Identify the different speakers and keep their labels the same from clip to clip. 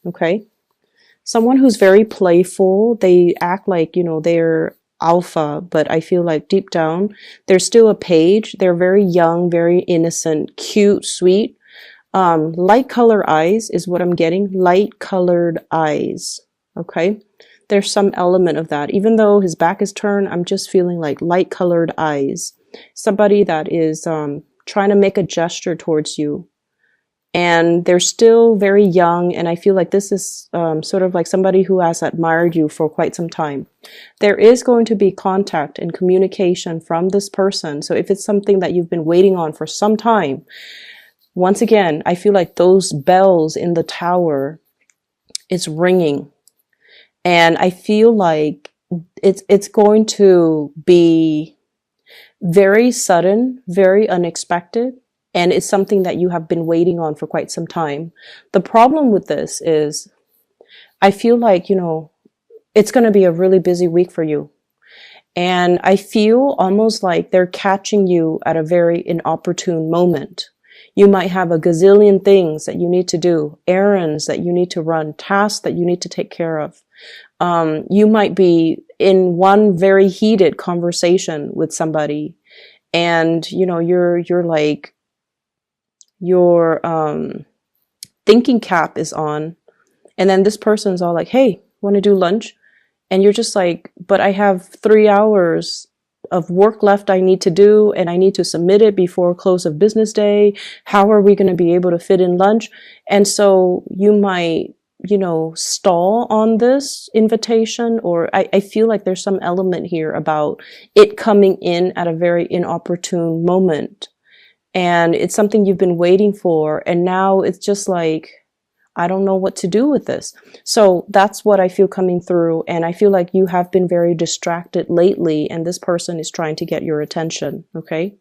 Speaker 1: Okay. Someone who's very playful, they act like, they're alpha, but I feel like deep down, they're still a page. They're very young, very innocent, cute, sweet. Light color eyes is what I'm getting. Light colored eyes. Okay. There's some element of that. Even though his back is turned, I'm just feeling like light colored eyes. Somebody that is trying to make a gesture towards you. And they're still very young, and I feel like this is sort of like somebody who has admired you for quite some time. There is going to be contact and communication from this person. So if it's something that you've been waiting on for some time, once again, I feel like those bells in the tower is ringing. And I feel like it's going to be very sudden, very unexpected. And it's something that you have been waiting on for quite some time. The problem with this is I feel like, it's going to be a really busy week for you. And I feel almost like they're catching you at a very inopportune moment. You might have a gazillion things that you need to do, errands that you need to run, tasks that you need to take care of. You might be in one very heated conversation with somebody, and, you're like, your thinking cap is on, and then this person's all like, hey, want to do lunch? And you're just like, but I have 3 hours of work left I need to do, and I need to submit it before close of business day. How are we going to be able to fit in lunch? And so you might, stall on this invitation, or I feel like there's some element here about it coming in at a very inopportune moment. And it's something you've been waiting for. And now it's just like, I don't know what to do with this. So that's what I feel coming through. And I feel like you have been very distracted lately, and this person is trying to get your attention. Okay.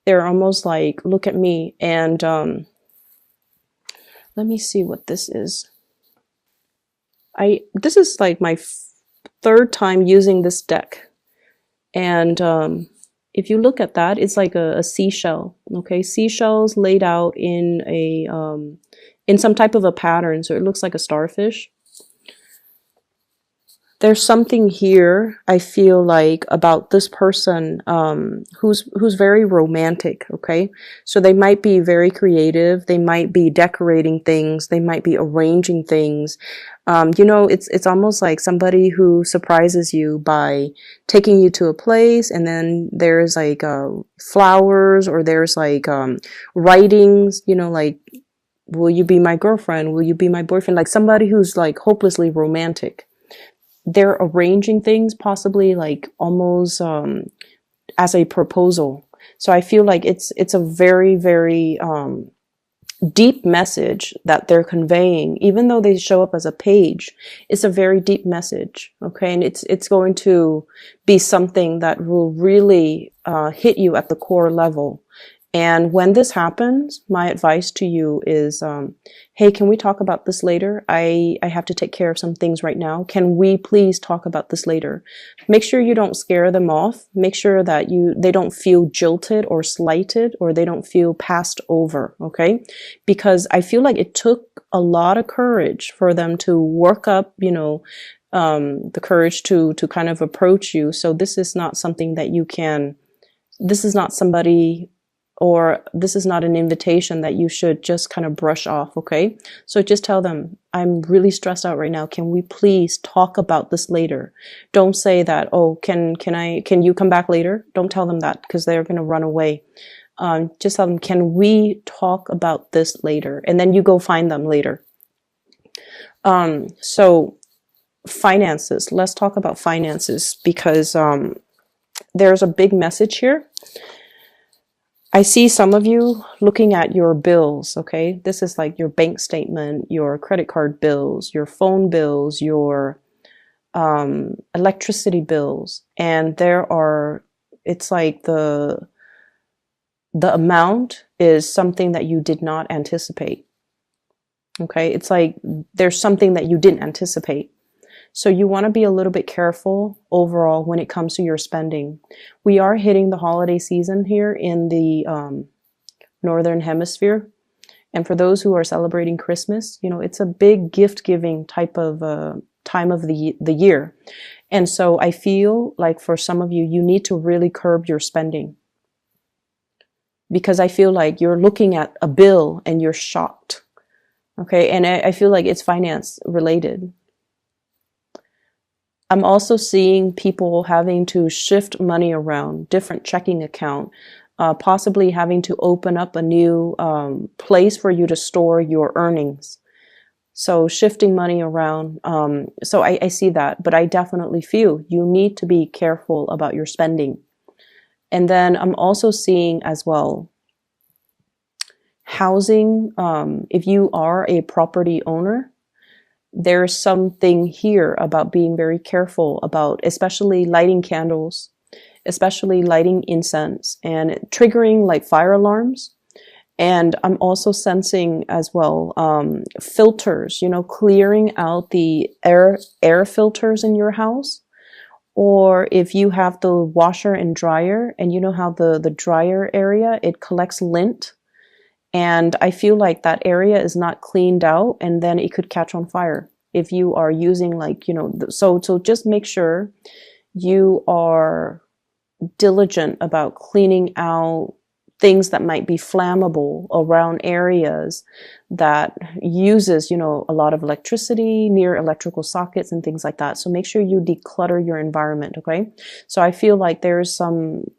Speaker 1: They're almost like, look at me. And, let me see what this is. This is like my third time using this deck. And, if you look at that, it's like a seashell. Okay, seashells laid out in in some type of a pattern, so it looks like a starfish. There's something here, I feel like, about this person who's very romantic. Okay, so they might be very creative. They might be decorating things. They might be arranging things. It's almost like somebody who surprises you by taking you to a place, and then there's like flowers, or there's like writings. Like, will you be my girlfriend? Will you be my boyfriend? Like somebody who's like hopelessly romantic. They're arranging things, possibly like almost as a proposal. So I feel like it's a very, very deep message that they're conveying. Even though they show up as a page, it's a very deep message. Okay, and it's going to be something that will really hit you at the core level. And when this happens, my advice to you is, hey, can we talk about this later? I have to take care of some things right now. Can we please talk about this later? Make sure you don't scare them off. Make sure that they don't feel jilted or slighted, or they don't feel passed over. Okay. Because I feel like it took a lot of courage for them to work up, the courage to kind of approach you. So this is not something that this is not somebody, or this is not an invitation that you should just kind of brush off. Okay. So just tell them, I'm really stressed out right now. Can we please talk about this later? Don't say that, oh, can you come back later? Don't tell them that, because they're going to run away. Just tell them, can we talk about this later? And then you go find them later. So finances, let's talk about finances, because, there's a big message here. I see some of you looking at your bills, okay? This is like your bank statement, your credit card bills, your phone bills, your electricity bills. And it's like the amount is something that you did not anticipate, okay? It's like there's something that you didn't anticipate. So you want to be a little bit careful overall when it comes to your spending. We are hitting the holiday season here in the Northern Hemisphere. And for those who are celebrating Christmas, you know, it's a big gift giving type of time of the year. And so I feel like for some of you, you need to really curb your spending, because I feel like you're looking at a bill and you're shocked. Okay. And I feel like it's finance related. I'm also seeing people having to shift money around, different checking account, possibly having to open up a new place for you to store your earnings. So shifting money around. So I see that, but I definitely feel you need to be careful about your spending. And then I'm also seeing as well, housing. If you are a property owner, there's something here about being very careful about, especially lighting candles, especially lighting incense, and triggering like fire alarms. And I'm also sensing as well, filters, you know, clearing out the air filters in your house. Or if you have the washer and dryer, and you know how the dryer area, it collects lint. And I feel like that area is not cleaned out, and then it could catch on fire if you are using like, you know, so just make sure you are diligent about cleaning out things that might be flammable around areas that uses, you know, a lot of electricity, near electrical sockets and things like that. So make sure you declutter your environment, okay? So I feel like there's some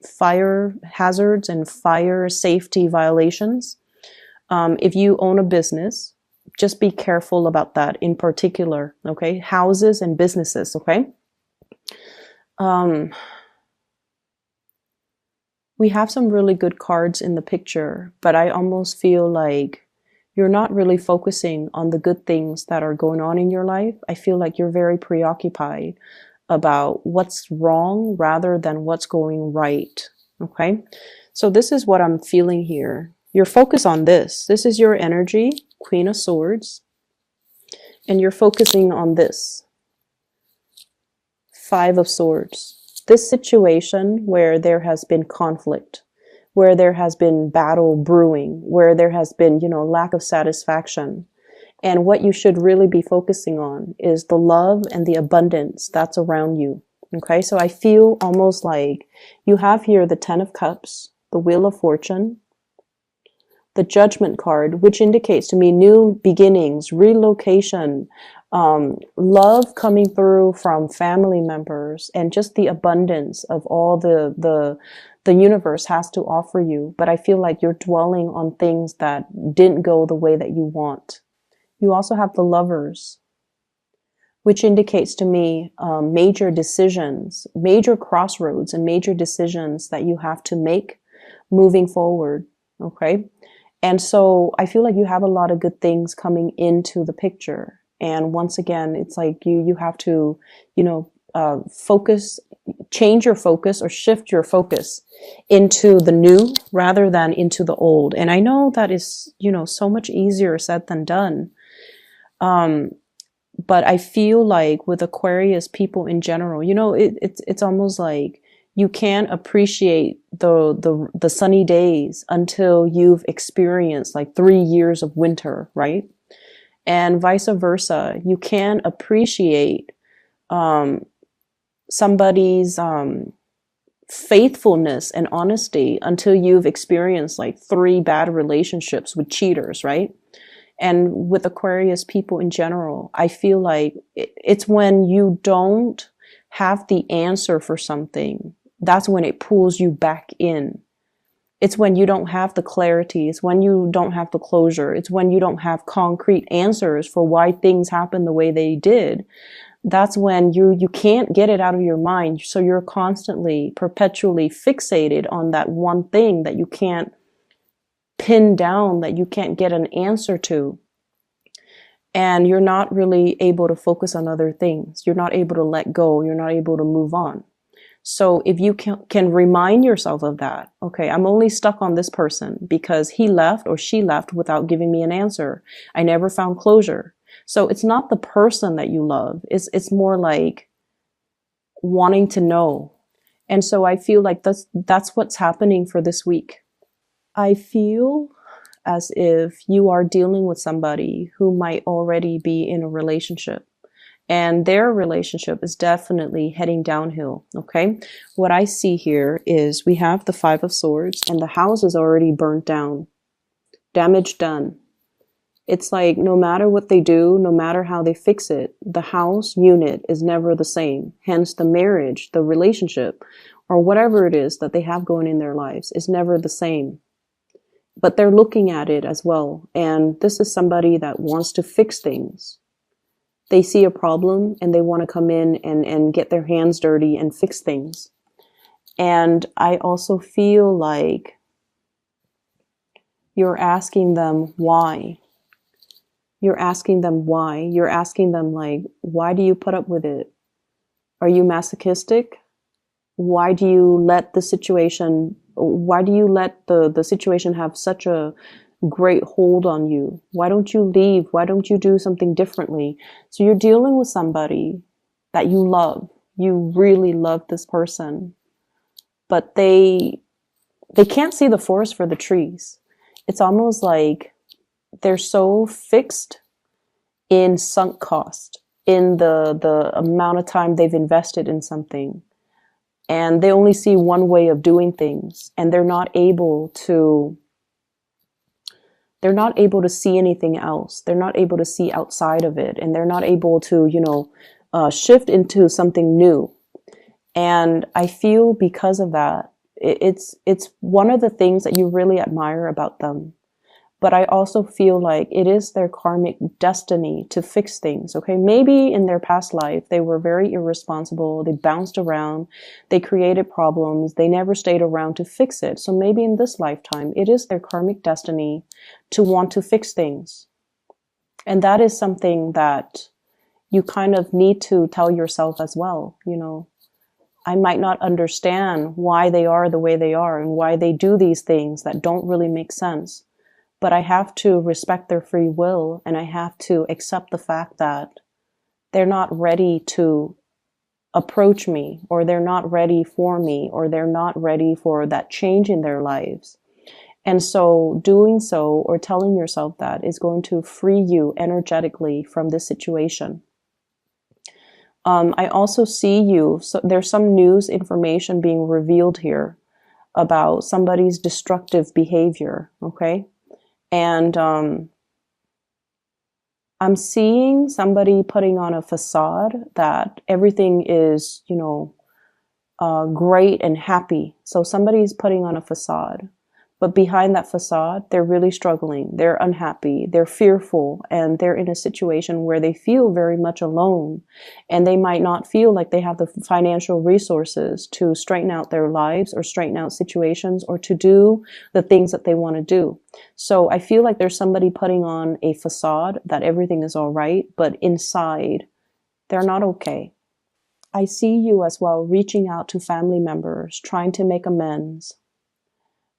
Speaker 1: fire hazards and fire safety violations. If you own a business, just be careful about that in particular, okay? Houses and businesses, okay? We have some really good cards in the picture, but I almost feel like you're not really focusing on the good things that are going on in your life. I feel like you're very preoccupied about what's wrong rather than what's going right. Okay. So this is what I'm feeling here. You're focused on this. This is your energy, Queen of Swords. And you're focusing on this, Five of Swords. This situation where there has been conflict, where there has been battle brewing, where there has been, you know, lack of satisfaction. And what you should really be focusing on is the love and the abundance that's around you. Okay, so I feel almost like you have here the Ten of Cups, the Wheel of Fortune, the Judgment card, which indicates to me new beginnings, relocation, love coming through from family members, and just the abundance of all the universe has to offer you. But I feel like you're dwelling on things that didn't go the way that you want. You also have the Lovers, which indicates to me major decisions, major crossroads and major decisions that you have to make moving forward. Okay. And so I feel like you have a lot of good things coming into the picture. And once again, it's like you have to, you know, focus, change your focus or shift your focus into the new rather than into the old. And I know that is, you know, so much easier said than done. But I feel like with Aquarius people in general, you know, it's almost like you can't appreciate the sunny days until you've experienced like 3 years of winter, right? And vice versa. You can't appreciate somebody's faithfulness and honesty until you've experienced like 3 bad relationships with cheaters, right? And with Aquarius people in general, I feel like it's when you don't have the answer for something, that's when it pulls you back in. It's when you don't have the clarity. It's when you don't have the closure. It's when you don't have concrete answers for why things happen the way they did. That's when you can't get it out of your mind. So you're constantly, perpetually fixated on that one thing that you can't pin down, that you can't get an answer to. And you're not really able to focus on other things. You're not able to let go. You're not able to move on. So if you can remind yourself of that, okay, I'm only stuck on this person because he left or she left without giving me an answer. I never found closure. So it's not the person that you love. It's more like wanting to know. And so I feel like that's what's happening for this week. I feel as if you are dealing with somebody who might already be in a relationship. And their relationship is definitely heading downhill, okay? What I see here is we have the Five of Swords, and the house is already burnt down. Damage done. It's like no matter what they do, no matter how they fix it, the house unit is never the same. Hence, the marriage, the relationship, or whatever it is that they have going in their lives is never the same. But they're looking at it as well. And this is somebody that wants to fix things. They see a problem and they want to come in and get their hands dirty and fix things. And I also feel like you're asking them why. You're asking them why. You're asking them like, why do you put up with it? Are you masochistic? Why do you let the situation have such a great hold on you? Why don't you leave? Why don't you do something differently? So you're dealing with somebody that you love. You really love this person, but they can't see the forest for the trees. It's almost like they're so fixed in sunk cost, in the amount of time they've invested in something. And they only see one way of doing things, and they're not able to see anything else. They're not able to see outside of it, and they're not able to, shift into something new. And I feel because of that, it's one of the things that you really admire about them. But I also feel like it is their karmic destiny to fix things, okay? Maybe in their past life, they were very irresponsible. They bounced around. They created problems. They never stayed around to fix it. So maybe in this lifetime, it is their karmic destiny to want to fix things. And that is something that you kind of need to tell yourself as well. I might not understand why they are the way they are and why they do these things that don't really make sense. But I have to respect their free will, and I have to accept the fact that they're not ready to approach me, or they're not ready for me, or they're not ready for that change in their lives. And so doing so, or telling yourself that, is going to free you energetically from this situation. I also see you, so there's some news information being revealed here about somebody's destructive behavior, okay? And I'm seeing somebody putting on a facade that everything is, great and happy. So somebody's putting on a facade. But behind that facade, they're really struggling. They're unhappy. They're fearful. And they're in a situation where they feel very much alone. And they might not feel like they have the financial resources to straighten out their lives or straighten out situations or to do the things that they want to do. So I feel like there's somebody putting on a facade that everything is all right, but inside, they're not okay. I see you as well reaching out to family members, trying to make amends.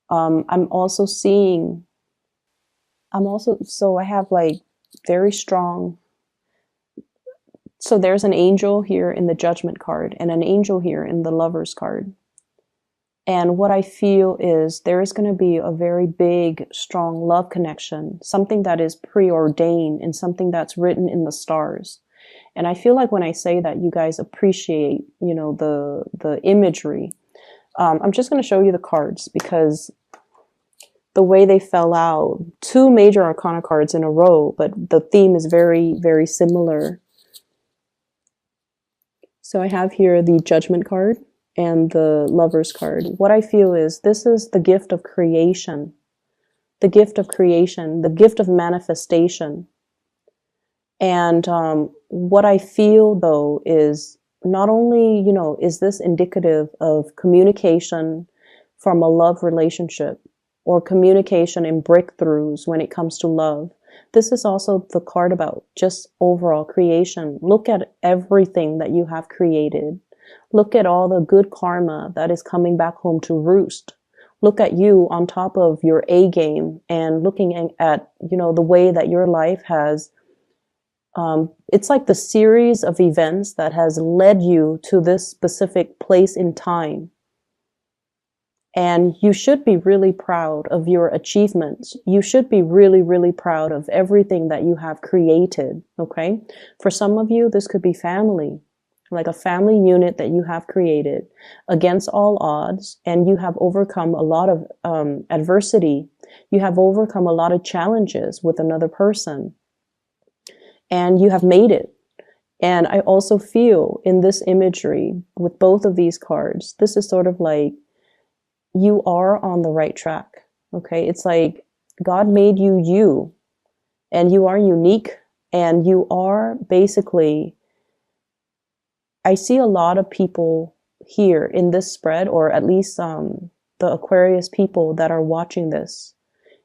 Speaker 1: I'm also seeing, so I have like very strong, so there's an angel here in the Judgment card and an angel here in the Lovers card. And what I feel is there is going to be a very big, strong love connection, something that is preordained and something that's written in the stars. And I feel like when I say that, you guys appreciate, the imagery. I'm just going to show you the cards because the way they fell out, 2 major arcana cards in a row, but the theme is very, very similar. So I have here the Judgment card and the Lovers card. What I feel is this is the gift of creation, the gift of creation, the gift of manifestation. And what I feel though is not only, is this indicative of communication from a love relationship or communication and breakthroughs when it comes to love. This is also the card about just overall creation. Look at everything that you have created. Look at all the good karma that is coming back home to roost. Look at you on top of your A game and looking at, the way that your life has it's like the series of events that has led you to this specific place in time. And you should be really proud of your achievements. You should be really, really proud of everything that you have created. Okay. For some of you, this could be family, like a family unit that you have created against all odds. And you have overcome a lot of adversity. You have overcome a lot of challenges with another person, and you have made it. And I also feel in this imagery with both of these cards, this is sort of like, you are on the right track. Okay. It's like God made you you, and you are unique, and you are basically, I see a lot of people here in this spread, or at least the Aquarius people that are watching this.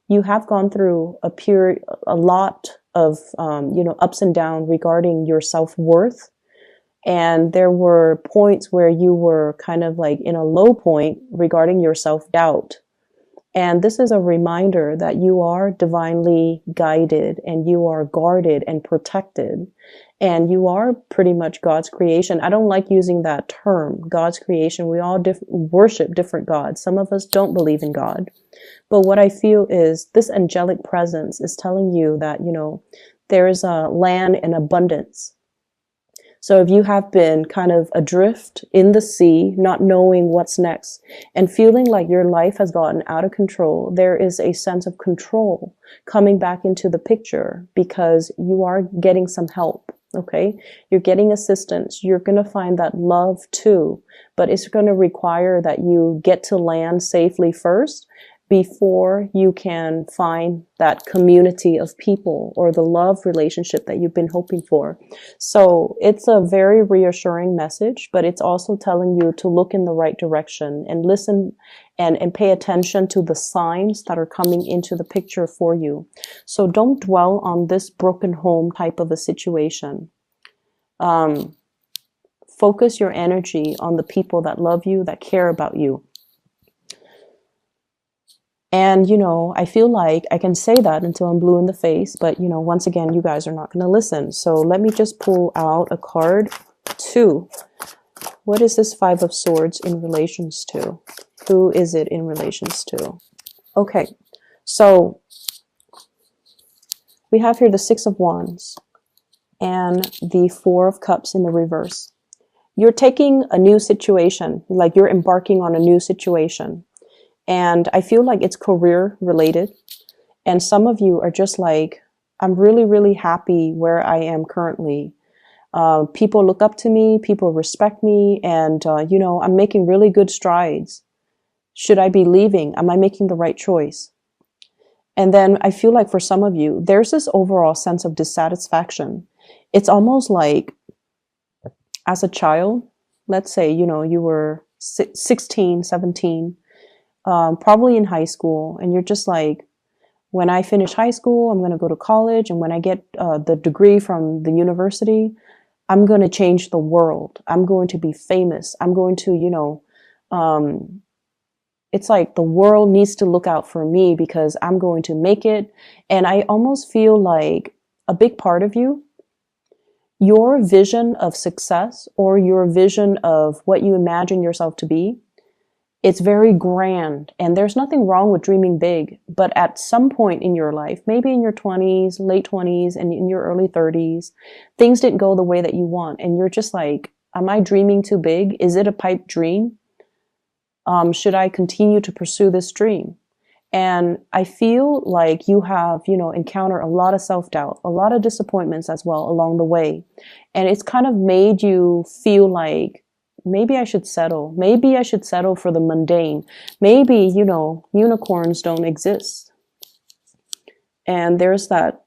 Speaker 1: You have gone through a lot of, ups and downs regarding your self-worth. And there were points where you were kind of like in a low point regarding your self-doubt. And this is a reminder that you are divinely guided, and you are guarded and protected. And you are pretty much God's creation. I don't like using that term, God's creation. We all worship different gods. Some of us don't believe in God. But what I feel is this angelic presence is telling you that, there is a land in abundance. So if you have been kind of adrift in the sea, not knowing what's next, and feeling like your life has gotten out of control, there is a sense of control coming back into the picture, because you are getting some help. Okay. You're getting assistance. You're going to find that love too, but it's going to require that you get to land safely first, before you can find that community of people or the love relationship that you've been hoping for. So it's a very reassuring message, but it's also telling you to look in the right direction and listen and pay attention to the signs that are coming into the picture for you. So don't dwell on this broken home type of a situation. Focus your energy on the people that love you, that care about you. And, I feel like I can say that until I'm blue in the face, but, once again, you guys are not going to listen. So let me just pull out a card. 2. What is this 5 of Swords in relations to? Who is it in relations to? Okay. So we have here the 6 of Wands and the 4 of Cups in the reverse. You're taking a new situation, like you're embarking on a new situation. And I feel like it's career related. And some of you are just like, I'm really, really happy where I am currently. People look up to me, people respect me, and, I'm making really good strides. Should I be leaving? Am I making the right choice? And then I feel like for some of you, there's this overall sense of dissatisfaction. It's almost like as a child, let's say, you were 16, 17, probably in high school, and you're just like, when I finish high school, I'm going to go to college, and when I get the degree from the university, I'm going to change the world. I'm going to be famous. I'm going to, it's like the world needs to look out for me because I'm going to make it. And I almost feel like a big part of you, your vision of success or your vision of what you imagine yourself to be, it's very grand, and there's nothing wrong with dreaming big. But at some point in your life, maybe in your 20s, late 20s, and in your early 30s, things didn't go the way that you want. And you're just like, am I dreaming too big? Is it a pipe dream? Should I continue to pursue this dream? And I feel like you have, encountered a lot of self-doubt, a lot of disappointments as well along the way. And it's kind of made you feel like, maybe I should settle. Maybe I should settle for the mundane. Maybe, unicorns don't exist. And there's that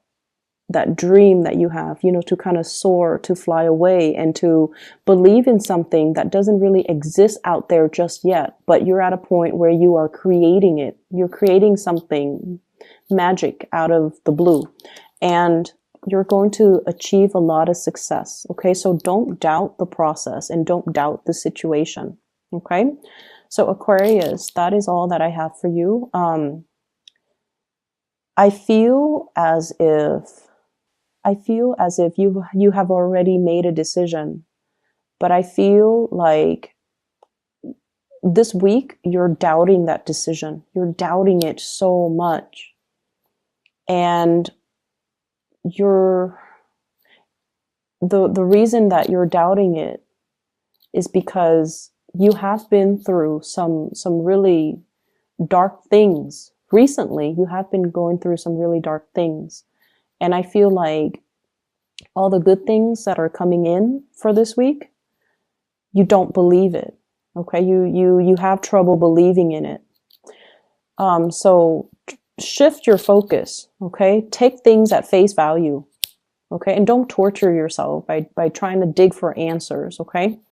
Speaker 1: dream that you have, to kind of soar, to fly away, and to believe in something that doesn't really exist out there just yet. But you're at a point where you are creating it. You're creating something magic out of the blue. And you're going to achieve a lot of success. Okay. So don't doubt the process and don't doubt the situation. Okay. So Aquarius, that is all that I have for you. I feel as if you have already made a decision, but I feel like this week you're doubting that decision. You're doubting it so much. And you're the reason that you're doubting it is because you have been through some really dark things. Recently, you have been going through some really dark things. And I feel like all the good things that are coming in for this week, you don't believe it. Okay, you have trouble believing in it. So shift your focus. Okay, take things at face value. Okay, and don't torture yourself by trying to dig for answers. Okay.